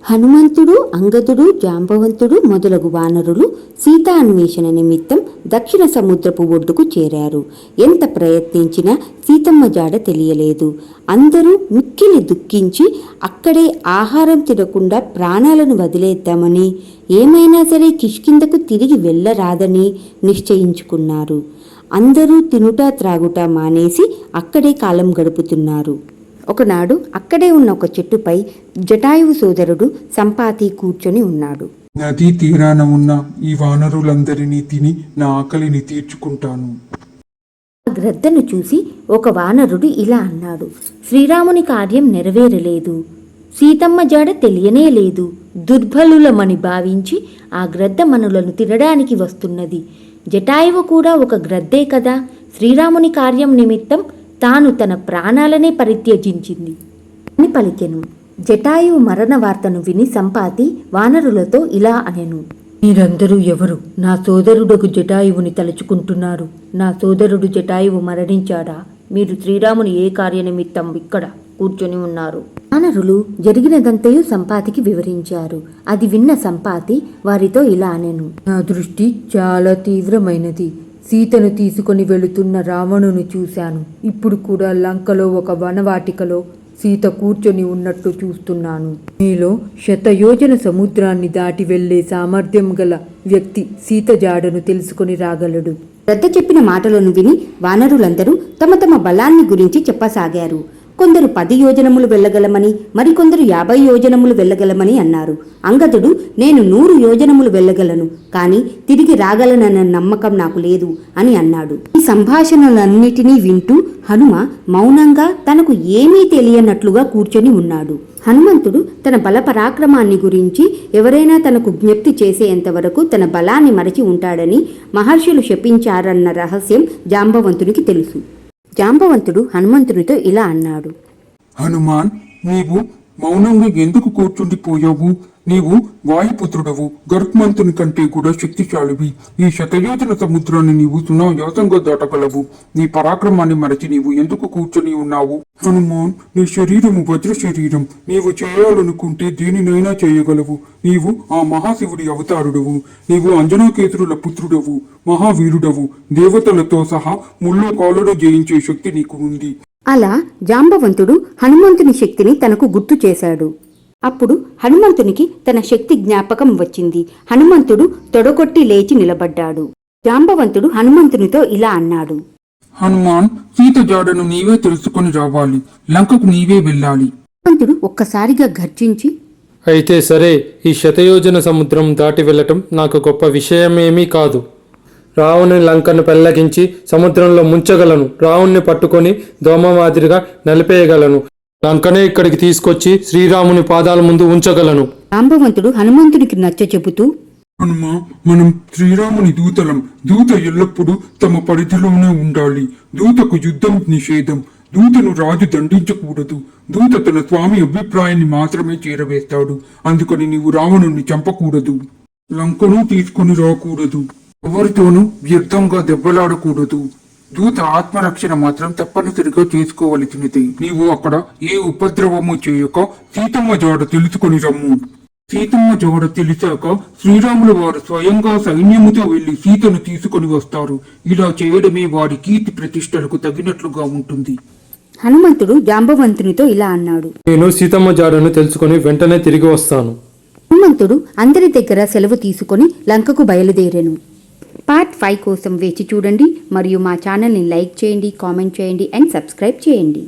హనుమంతుడు, అంగదుడు, జాంబవంతుడు మొదలగు వానరులు సీతా అన్వేషణ నిమిత్తం దక్షిణ సముద్రపు ఒడ్డుకు చేరారు. ఎంత ప్రయత్నించినా సీతమ్మ జాడ తెలియలేదు. అందరూ మిక్కిలి దుఃఖించి అక్కడే ఆహారం తినకుండా ప్రాణాలను వదిలేద్దామని, ఏమైనా సరే కిష్కిందకు తిరిగి వెళ్ళరాదని నిశ్చయించుకున్నారు. అందరూ తినుట త్రాగుట మానేసి అక్కడే కాలం గడుపుతున్నారు. ఒకనాడు అక్కడే ఉన్న ఒక చెట్టుపై జటాయువు సోదరుడు సంపాతి కూర్చొని ఉన్నాడు. నదీ తీరాన ఉన్న ఈ వానరులందరినీ తిని నా ఆకలిని తీర్చుకుంటాను. ఆ గ్రద్దను చూసి ఒక వానరుడు ఇలా అన్నాడు. శ్రీరాముని కార్యం నెరవేరలేదు, సీతమ్మ జాడ తెలియనే లేదు. దుర్బలులమని భావించి ఆ గ్రద్ద మనులను తినడానికి వస్తున్నది. జటాయువు కూడా ఒక గ్రద్దే కదా. శ్రీరాముని కార్యం నిమిత్తం తాను తన ప్రాణాలనే పరిత్యజించింది అని పలికెను. జటాయువు మరణ వార్తను విని సంపాతి వానరులతో ఇలా అనెను. మీరందరూ ఎవరు? నా సోదరుడకు జటాయువుని తలుచుకుంటున్నారు. నా సోదరుడు జటాయువు మరణించాడా? మీరు శ్రీరాముని ఏ కార్య నిమిత్తం ఇక్కడ కూర్చొని ఉన్నారు? వానరులు జరిగినదంతయు సంపాతికి వివరించారు. అది విన్న సంపాతి వారితో ఇలా అనెను. నా దృష్టి చాలా తీవ్రమైనది. సీతను తీసుకొని వెళుతున్న రావణుని చూశాను. ఇప్పుడు కూడా లంకలో ఒక వనవాటికలో సీత కూర్చొని ఉన్నట్టు చూస్తున్నాను. మీలో శతయోజన సముద్రాన్ని దాటి వెళ్లే సామర్థ్యం గల వ్యక్తి సీత జాడను తెలుసుకొని రాగలడు. గ్రద్ద చెప్పిన మాటలను విని వానరులందరూ తమ తమ బలాన్ని గురించి చెప్పసాగారు. కొందరు 10 యోజనములు వెళ్ళగలమని, మరికొందరు 50 యోజనములు వెళ్ళగలమని అన్నారు. అంగదుడు, నేను 100 యోజనములు వెళ్ళగలను, కానీ తిరిగి రాగలనన్న నమ్మకం నాకు లేదు అని అన్నాడు. ఈ సంభాషణలన్నిటినీ వింటూ హనుమ మౌనంగా తనకు ఏమీ తెలియనట్లుగా కూర్చొని ఉన్నాడు. హనుమంతుడు తన బల పరాక్రమాన్ని గురించి ఎవరైనా తనకు జ్ఞప్తి చేసేంతవరకు తన బలాన్ని మరచి ఉంటాడని మహర్షులు శపించారన్న రహస్యం జాంబవంతునికి తెలుసు. జాంబవంతుడు హనుమంతునితో ఇలా అన్నాడు. హనుమాన్, నీవు మౌనంగా ఎందుకు కూర్చుండిపోయావు? నీవు వాయుపుత్రుడవు, గరుత్మంతుని కంటే కూడా శక్తిశాలివి. ఈ శతయోజన సముద్రాన్ని నీవు సునాయాసంగా దాటగలవు. నీ పరాక్రమాన్ని మరచి నీవు ఎందుకు కూర్చొని ఉన్నావు? హనుమాన్, నీ శరీరము వజ్ర శరీరం. నీవు చేయాలనుకుంటే దేనినైనా చేయగలవు. నీవు ఆ మహాశివుడి అవతారుడవు. నీవు అంజనాకేతురుల పుత్రుడవు, మహావీరుడవు. దేవతలతో సహా ముల్లోకాలను జయించే శక్తి నీకు ఉంది. అలా జాంబవంతుడు హనుమంతుని శక్తిని తనకు గుర్తు చేశాడు. అప్పుడు హనుమంతునికి తన శక్తి జ్ఞాపకం వచ్చింది. హనుమంతుడు తొడగొట్టి లేచి నిలబడ్డాడు. జాంబవంతుడు హనుమంతునితో ఇలా అన్నాడు. హనుమాన్, సీత జాడను నీవే తెలుసుకొని రావాలి. లంకకు నీవే వెళ్ళాలి. హనుమంతుడు ఒక్కసారిగా గర్జించి, అయితే సరే, ఈ శతయోజన సముద్రం దాటి వెళ్ళటం నాకు గొప్ప విషయమేమీ కాదు. రావుని లంకను పెళ్లగించి సముద్రంలో ముంచగలను. రావుణ్ణి పట్టుకొని దోమ మాదిరిగా నలిపేయగలను. లంకనే ఇక్కడికి తీసుకొచ్చి శ్రీరాముని పాదాల ముందు ఉంచగలను. జాంబవంతుడు హనుమంతునికి నచ్చ చెబుతూ, హనుమా, మనం శ్రీరాముని దూతలం. దూత ఎల్లప్పుడూ తమ పరిధిలోనే ఉండాలి. దూతకు యుద్ధం నిషేధం. దూతను రాజు దండించకూడదు. దూత తన స్వామి అభిప్రాయాన్ని మాత్రమే చేరవేస్తాడు. అందుకని నీవు రావణుణ్ణి చంపకూడదు. లంకను తీసుకుని రాకూడదు. ఎవరితోనూ వ్యర్థంగా దెబ్బలాడకూడదు. దూత ఆత్మరక్షణ మాత్రం తప్పనిసరిగా చేసుకోవలసినది. నీవు అక్కడ ఏ ఉపద్రవము చేయక సీతమ్మ జాడ తెలుసుకొని రమ్ము. సీతమ్మ జాడ తెలిసాక శ్రీరాముల వారు స్వయంగా సైన్యముతో వెళ్లి సీతను తీసుకొని వస్తారు. ఇలా చేయడమే వారి కీర్తి ప్రతిష్టలకు తగినట్లుగా ఉంటుంది. హనుమంతుడు జాంబవంతునితో ఇలా అన్నాడు. నేను సీతమ్మ జాడను తెలుసుకొని వెంటనే తిరిగి వస్తాను. హనుమంతుడు అందరి దగ్గర సెలవు తీసుకొని లంకకు బయలుదేరెను. పార్ట్ 5 కోసం వేచి చూడండి. మరియు మా ఛానల్ని లైక్ చేయండి, కామెంట్ చేయండి అండ్ సబ్స్క్రైబ్ చేయండి.